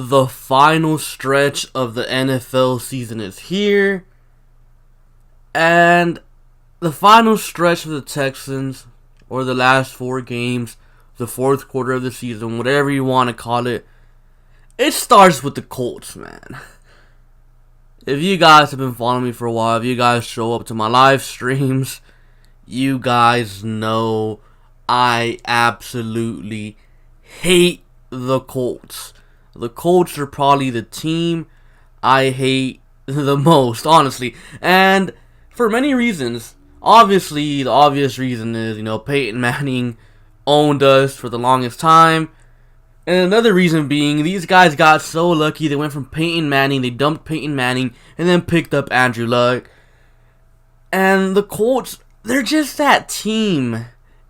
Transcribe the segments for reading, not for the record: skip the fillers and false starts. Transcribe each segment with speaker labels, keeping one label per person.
Speaker 1: The final stretch of the NFL season is here. And the final stretch of the Texans, or the last 4 games, the fourth quarter of the season, whatever you want to call it, it starts with the Colts, man. If you guys have been following me for a while, if you guys show up to my live streams, you guys know I absolutely hate the Colts. The Colts are probably the team I hate the most, honestly. And for many reasons. Obviously, the obvious reason is, Peyton Manning owned us for the longest time. And another reason being, these guys got so lucky. They went from Peyton Manning, they dumped Peyton Manning, and then picked up Andrew Luck. And the Colts, they're just that team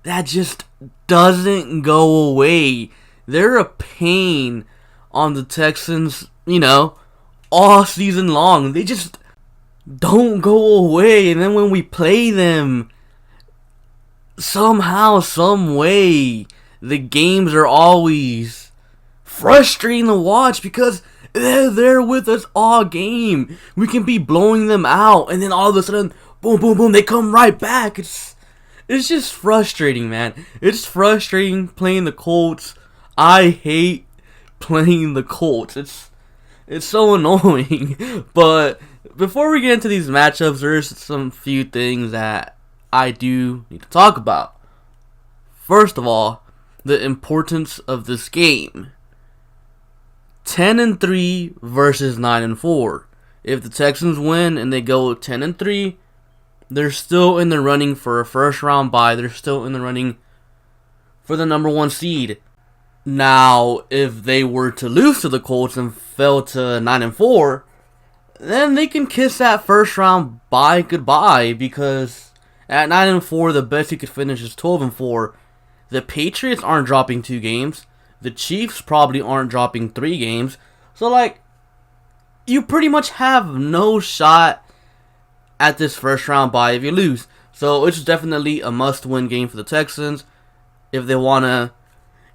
Speaker 1: that just doesn't go away. They're a pain on the Texans, all season long. They just don't go away. And then when we play them, somehow, some way, the games are always frustrating to watch because they're there with us all game. We can be blowing them out, and then all of a sudden, boom, boom, boom, they come right back. It's just frustrating, man. It's frustrating playing the Colts. I hate playing the Colts. It's so annoying. But before we get into these matchups, there's some few things that I do need to talk about. First of all, the importance of this game. 10-3 versus 9-4. If the Texans win and they go 10-3, they're still in the running for a first round bye. They're still in the running for the number 1 seed. Now, if they were to lose to the Colts and fell to 9-4, then they can kiss that first round bye goodbye, because at 9-4, the best you could finish is 12-4. The Patriots aren't dropping 2 games. The Chiefs probably aren't dropping 3 games. So, you pretty much have no shot at this first round bye if you lose. So, it's definitely a must-win game for the Texans if they want to,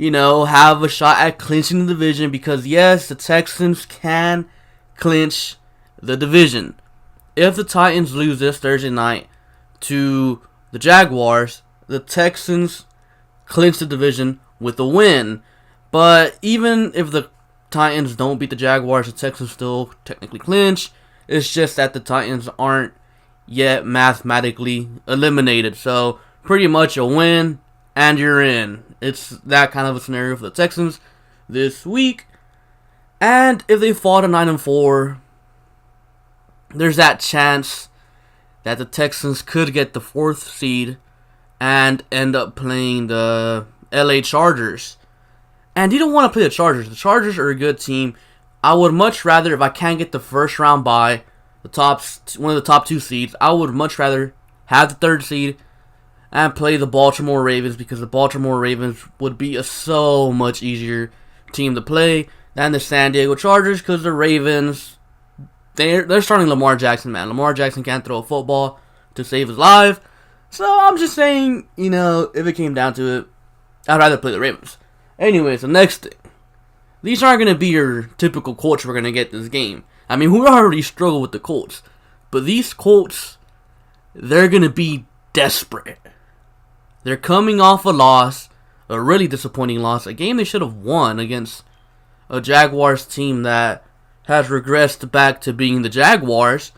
Speaker 1: have a shot at clinching the division, because, yes, the Texans can clinch the division. If the Titans lose this Thursday night to the Jaguars, the Texans clinch the division with a win. But even if the Titans don't beat the Jaguars, the Texans still technically clinch. It's just that the Titans aren't yet mathematically eliminated. So pretty much a win and you're in. It's that kind of a scenario for the Texans this week. And if they fall to 9-4, there's that chance that the Texans could get the 4th seed and end up playing the LA Chargers. And you don't want to play the Chargers. The Chargers are a good team. I would much rather, if I can't get the first round bye, one of the top 2 seeds, I would much rather have the 3rd seed and play the Baltimore Ravens, because the Baltimore Ravens would be a so much easier team to play than the San Diego Chargers, because the Ravens, they're starting Lamar Jackson, man. Lamar Jackson can't throw a football to save his life. So I'm just saying, if it came down to it, I'd rather play the Ravens. Anyways, the next thing. These aren't going to be your typical Colts we're going to get this game. I mean, we already struggle with the Colts. But these Colts, they're going to be desperate. They're coming off a loss, a really disappointing loss, a game they should have won against a Jaguars team that has regressed back to being the Jaguars.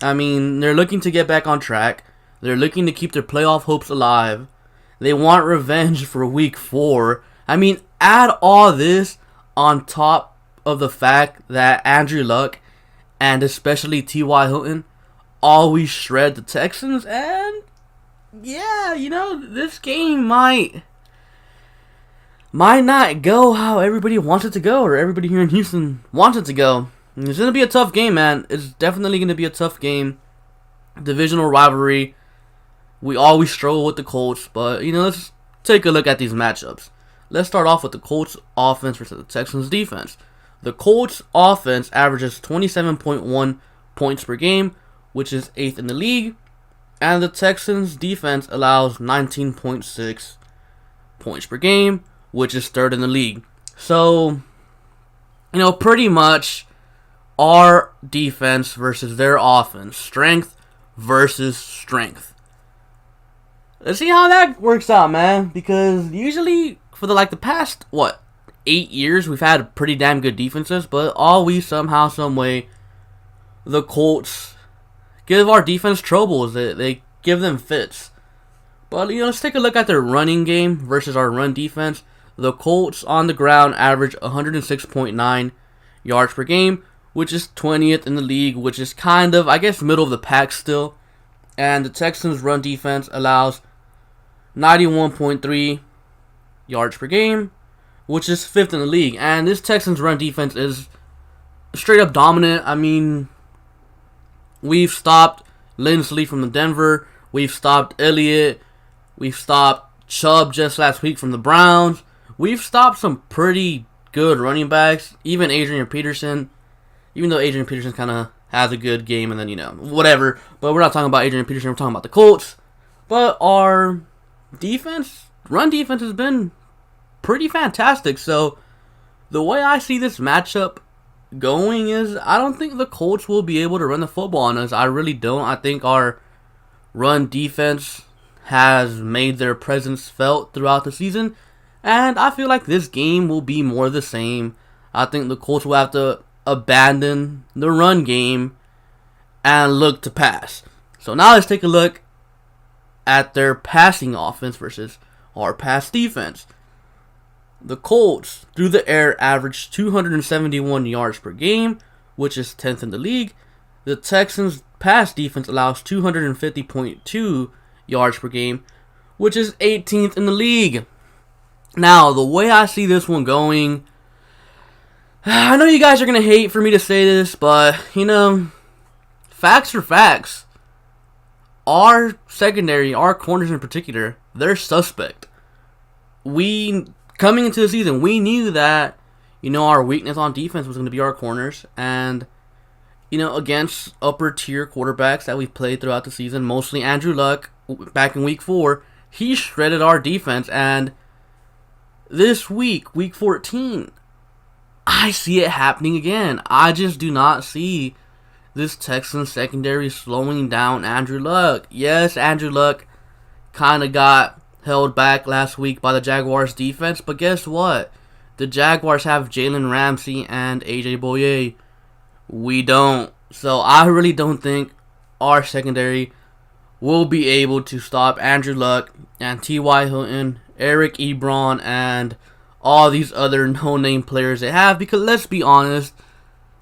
Speaker 1: I mean, they're looking to get back on track. They're looking to keep their playoff hopes alive. They want revenge for week 4. I mean, add all this on top of the fact that Andrew Luck and especially T.Y. Hilton always shred the Texans, and yeah, this game might not go how everybody wants it to go, or everybody here in Houston wants it to go. It's going to be a tough game, man. It's definitely going to be a tough game. Divisional rivalry. We always struggle with the Colts, but, let's take a look at these matchups. Let's start off with the Colts offense versus the Texans defense. The Colts offense averages 27.1 points per game, which is 8th in the league. And the Texans defense allows 19.6 points per game, which is 3rd in the league. So, pretty much our defense versus their offense. Strength versus strength. Let's see how that works out, man. Because usually, for the past, 8 years, we've had pretty damn good defenses. But always, somehow, some way, the Colts give our defense troubles. They give them fits. But, let's take a look at their running game versus our run defense. The Colts on the ground average 106.9 yards per game, which is 20th in the league, which is kind of, I guess, middle of the pack still. And the Texans' run defense allows 91.3 yards per game, which is 5th in the league. And this Texans' run defense is straight up dominant. I mean, we've stopped Lindsley from the Denver. We've stopped Elliott. We've stopped Chubb just last week from the Browns. We've stopped some pretty good running backs. Even Adrian Peterson. Even though Adrian Peterson kind of has a good game and then, whatever. But we're not talking about Adrian Peterson. We're talking about the Colts. But our run defense has been pretty fantastic. So the way I see this matchup going is I don't think the Colts will be able to run the football on us. I really don't. I think our run defense has made their presence felt throughout the season. And I feel like this game will be more the same. I think the Colts will have to abandon the run game and look to pass. So now let's take a look at their passing offense versus our pass defense. The Colts, through the air, average 271 yards per game, which is 10th in the league. The Texans' pass defense allows 250.2 yards per game, which is 18th in the league. Now, the way I see this one going, I know you guys are going to hate for me to say this, but, facts are facts. Our secondary, our corners in particular, they're suspect. Coming into the season, we knew that, our weakness on defense was going to be our corners. And, against upper tier quarterbacks that we've played throughout the season, mostly Andrew Luck, back in week 4, he shredded our defense. And this week 14, I see it happening again. I just do not see this Texans secondary slowing down Andrew Luck. Yes, Andrew Luck kind of got held back last week by the Jaguars defense, but guess what? The Jaguars have Jalen Ramsey and AJ Bouye. We don't. So I really don't think our secondary will be able to stop Andrew Luck and T.Y. Hilton, Eric Ebron, and all these other no-name players they have. Because let's be honest,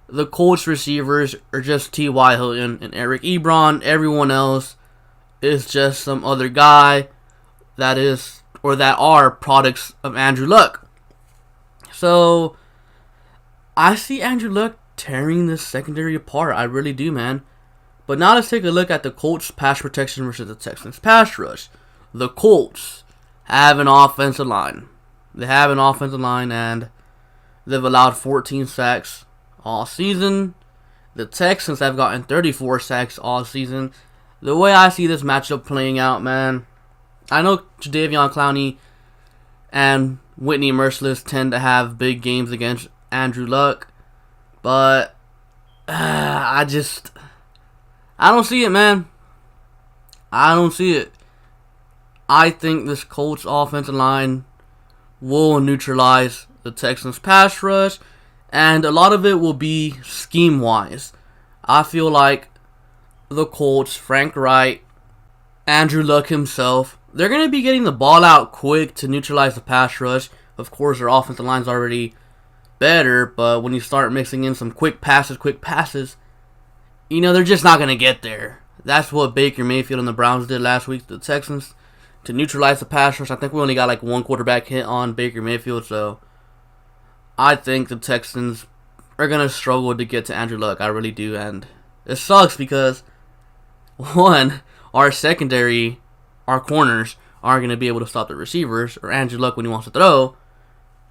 Speaker 1: the Colts receivers are just T.Y. Hilton and Eric Ebron. Everyone else is just some other guy that are products of Andrew Luck. So I see Andrew Luck tearing this secondary apart. I really do, man. But now let's take a look at the Colts pass protection versus the Texans pass rush. The Colts have an offensive line. They have an offensive line, and they've allowed 14 sacks all season. The Texans have gotten 34 sacks all season. The way I see this matchup playing out, man, I know Jadeveon Clowney and Whitney Merciless tend to have big games against Andrew Luck, but I don't see it, man. I don't see it. I think this Colts offensive line will neutralize the Texans pass rush, and a lot of it will be scheme-wise. I feel like the Colts, Frank Wright, Andrew Luck himself, they're going to be getting the ball out quick to neutralize the pass rush. Of course, their offensive line's already better, but when you start mixing in some quick passes, they're just not going to get there. That's what Baker Mayfield and the Browns did last week to the Texans to neutralize the pass rush. I think we only got one quarterback hit on Baker Mayfield, so I think the Texans are going to struggle to get to Andrew Luck. I really do, and it sucks because, one, our secondary, our corners, aren't going to be able to stop the receivers or Andrew Luck when he wants to throw,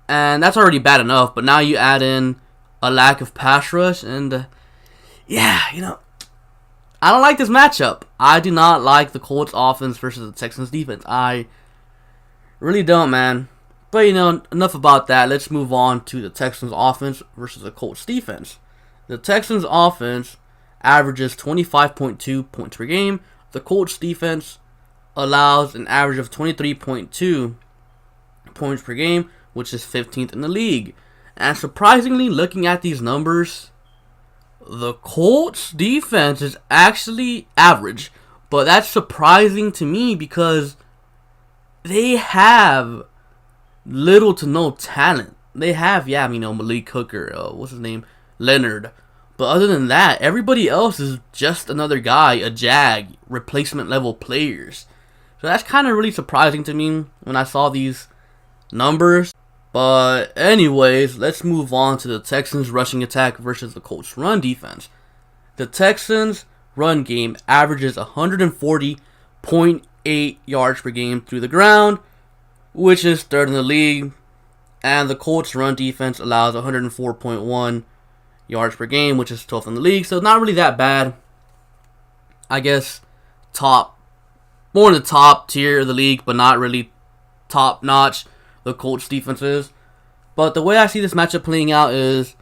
Speaker 1: and that's already bad enough, but now you add in a lack of pass rush, and I don't like this matchup. I do not like the Colts offense versus the Texans defense. I really don't, man. But, enough about that. Let's move on to the Texans offense versus the Colts defense. The Texans offense averages 25.2 points per game. The Colts defense allows an average of 23.2 points per game, which is 15th in the league. And surprisingly, looking at these numbers, the Colts defense is actually average. But that's surprising to me because they have little to no talent. They have, Malik Hooker, what's his name? Leonard. But other than that, everybody else is just another guy, a jag, replacement level players. So that's kind of really surprising to me when I saw these numbers. But anyways, let's move on to the Texans rushing attack versus the Colts run defense. The Texans run game averages 140.8 yards per game through the ground, which is third in the league. And the Colts run defense allows 104.1 yards per game, which is 12th in the league. So not really that bad. I guess more in the top tier of the league, but not really top notch. The Colts defense is. But the way I see this matchup playing out is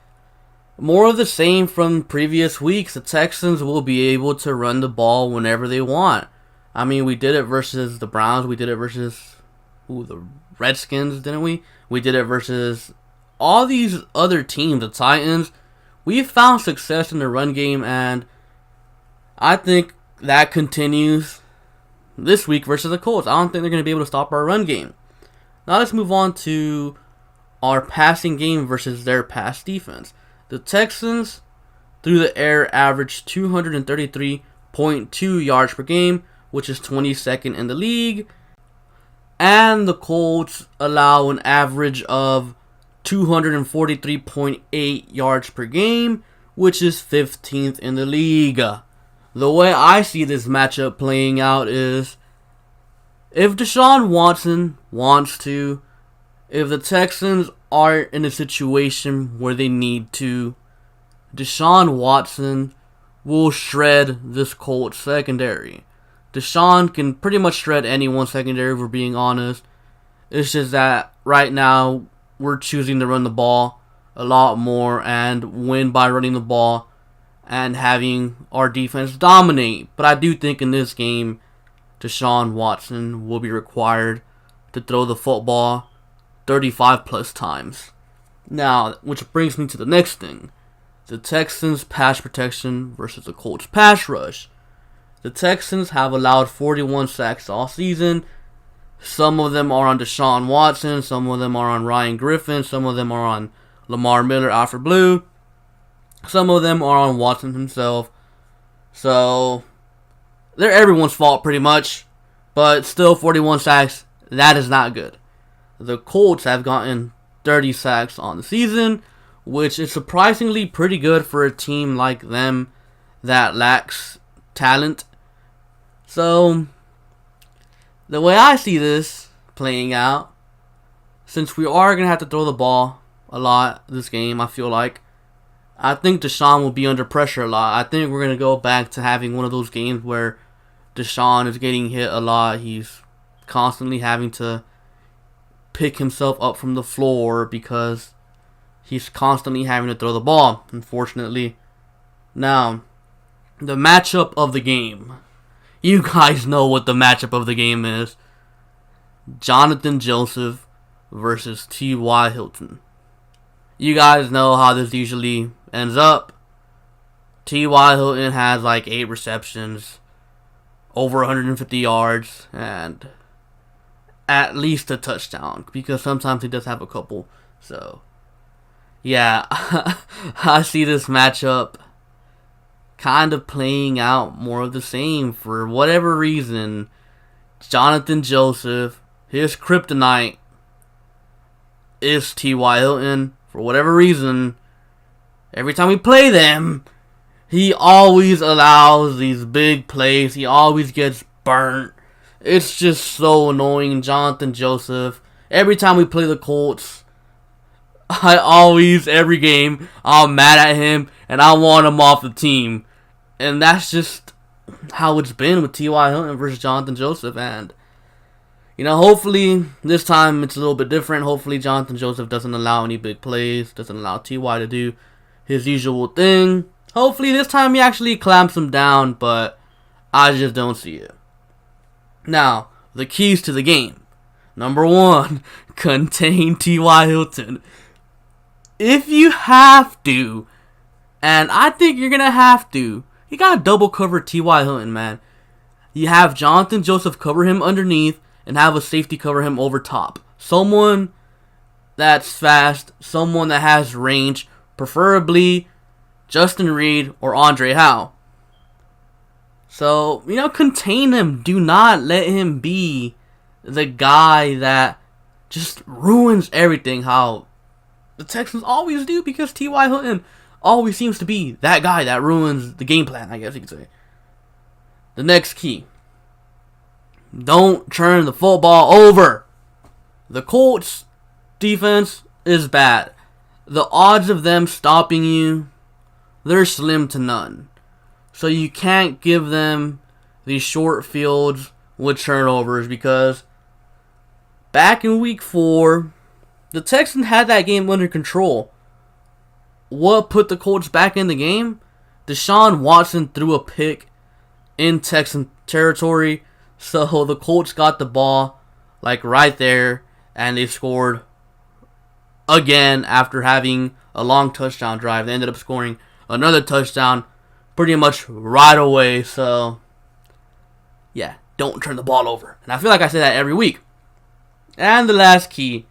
Speaker 1: more of the same from previous weeks. The Texans will be able to run the ball whenever they want. I mean, we did it versus the Browns. We did it versus the Redskins, didn't we? We did it versus all these other teams, the Titans. We've found success in the run game, and I think that continues this week versus the Colts. I don't think they're going to be able to stop our run game. Now let's move on to our passing game versus their pass defense. The Texans, through the air, average 233.2 yards per game, which is 22nd in the league. And the Colts allow an average of 243.8 yards per game, which is 15th in the league. The way I see this matchup playing out is, if Deshaun Watson wants to, if the Texans are in a situation where they need to, Deshaun Watson will shred this Colts secondary. Deshaun can pretty much shred anyone's secondary, if we're being honest. It's just that right now we're choosing to run the ball a lot more and win by running the ball and having our defense dominate. But I do think in this game, Deshaun Watson will be required to throw the football 35 plus times. Now, which brings me to the next thing. The Texans pass protection versus the Colts pass rush. The Texans have allowed 41 sacks all season. Some of them are on Deshaun Watson. Some of them are on Ryan Griffin. Some of them are on Lamar Miller, Alfred Blue. Some of them are on Watson himself. So, they're everyone's fault pretty much. But still, 41 sacks, that is not good. The Colts have gotten 30 sacks on the season, which is surprisingly pretty good for a team like them that lacks talent. So, the way I see this playing out, since we are going to have to throw the ball a lot this game, I feel like, I think Deshaun will be under pressure a lot. I think we're going to go back to having one of those games where Deshaun is getting hit a lot. He's constantly having to pick himself up from the floor because he's constantly having to throw the ball, unfortunately. Now, the matchup of the game. You guys know what the matchup of the game is. Jonathan Joseph versus T.Y. Hilton. You guys know how this usually ends up. T.Y. Hilton has like 8 receptions, over 150 yards, and at least a touchdown, because sometimes he does have a couple. So, yeah, I see this matchup kind of playing out more of the same for whatever reason. Jonathan Joseph, his kryptonite is T.Y. Hilton. For whatever reason, every time we play them, he always allows these big plays. He always gets burnt. It's just so annoying. Jonathan Joseph. Every time we play the Colts, every game, I'm mad at him and I want him off the team. And that's just how it's been with T.Y. Hilton versus Jonathan Joseph. And Hopefully this time it's a little bit different. Hopefully Jonathan Joseph doesn't allow any big plays, doesn't allow T.Y. to do his usual thing. Hopefully this time he actually clamps him down, but I just don't see it. Now, the keys to the game. Number 1, contain T.Y. Hilton. If you have to, and I think you're going to have to, you got to double cover T.Y. Hilton, man. You have Jonathan Joseph cover him underneath and have a safety cover him over top. Someone that's fast, someone that has range, preferably Justin Reed or Andre Howe. So, contain him. Do not let him be the guy that just ruins everything, how the Texans always do, because T.Y. Hilton always seems to be that guy that ruins the game plan, I guess you could say. The next key. Don't turn the football over. The Colts defense is bad. The odds of them stopping you, they're slim to none. So you can't give them these short fields with turnovers, because back in week 4, the Texans had that game under control. What put the Colts back in the game? Deshaun Watson threw a pick in Texan territory, so the Colts got the ball right there, and they scored again after having a long touchdown drive. They ended up scoring another touchdown pretty much right away. So, yeah, don't turn the ball over. And I feel like I say that every week. And the last key.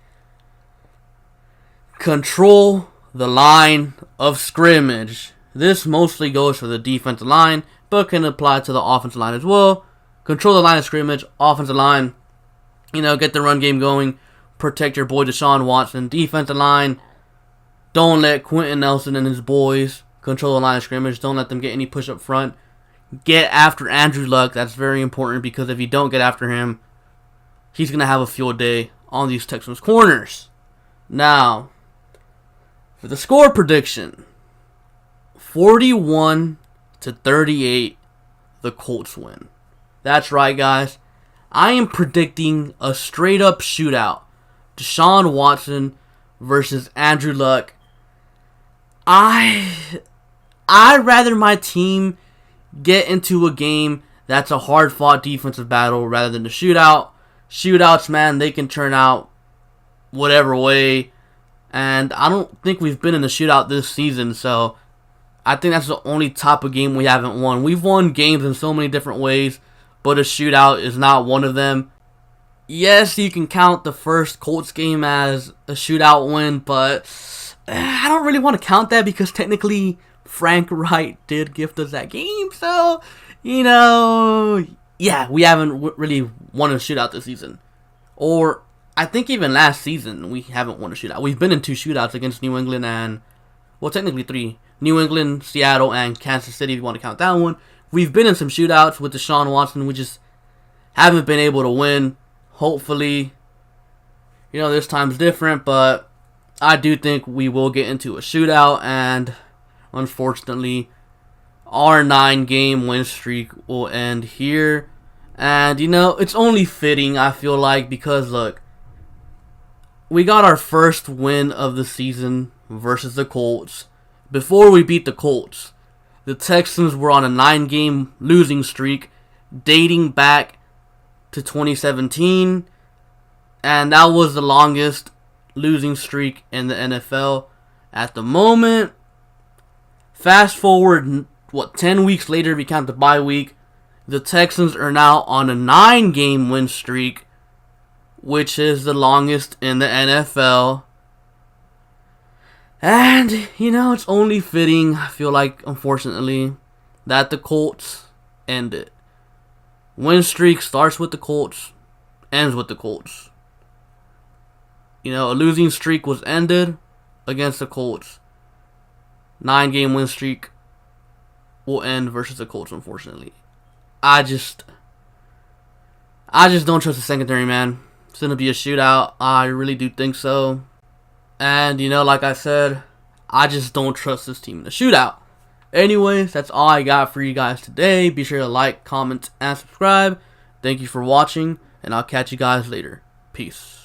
Speaker 1: Control the line of scrimmage. This mostly goes for the defensive line, but can apply to the offensive line as well. Control the line of scrimmage, offensive line. Get the run game going. Protect your boy Deshaun Watson. Defensive line, don't let Quentin Nelson and his boys control the line of scrimmage. Don't let them get any push up front. Get after Andrew Luck. That's very important, because if you don't get after him, he's going to have a field day on these Texans corners. Now, for the score prediction, 41-38, the Colts win. That's right, guys. I am predicting a straight up shootout. Deshaun Watson versus Andrew Luck. I'd rather my team get into a game that's a hard-fought defensive battle rather than a shootout. Shootouts, man, they can turn out whatever way. And I don't think we've been in a shootout this season, so I think that's the only type of game we haven't won. We've won games in so many different ways, but a shootout is not one of them. Yes, you can count the first Colts game as a shootout win, but I don't really want to count that, because technically Frank Wright did gift us that game. So, yeah, we haven't really won a shootout this season. Or I think even last season we haven't won a shootout. We've been in 2 shootouts against New England and, well, technically 3. New England, Seattle, and Kansas City, if you want to count that one. We've been in some shootouts with Deshaun Watson. We just haven't been able to win. Hopefully, this time's different, but I do think we will get into a shootout, and unfortunately, our 9-game win streak will end here. And, it's only fitting, I feel like, because, look, we got our first win of the season versus the Colts. Before we beat the Colts, the Texans were on a 9-game losing streak dating back to 2017, and that was the longest losing streak in the NFL at the moment. Fast forward, 10 weeks later, if you count the bye week, the Texans are now on a 9-game win streak, which is the longest in the NFL. And, it's only fitting, I feel like, unfortunately, that the Colts end it. Win streak starts with the Colts, ends with the Colts. A losing streak was ended against the Colts. 9-game win streak will end versus the Colts, unfortunately. I just don't trust the secondary, man. It's going to be a shootout. I really do think so. And, like I said, I just don't trust this team in a shootout. Anyways, that's all I got for you guys today. Be sure to like, comment, and subscribe. Thank you for watching, and I'll catch you guys later. Peace.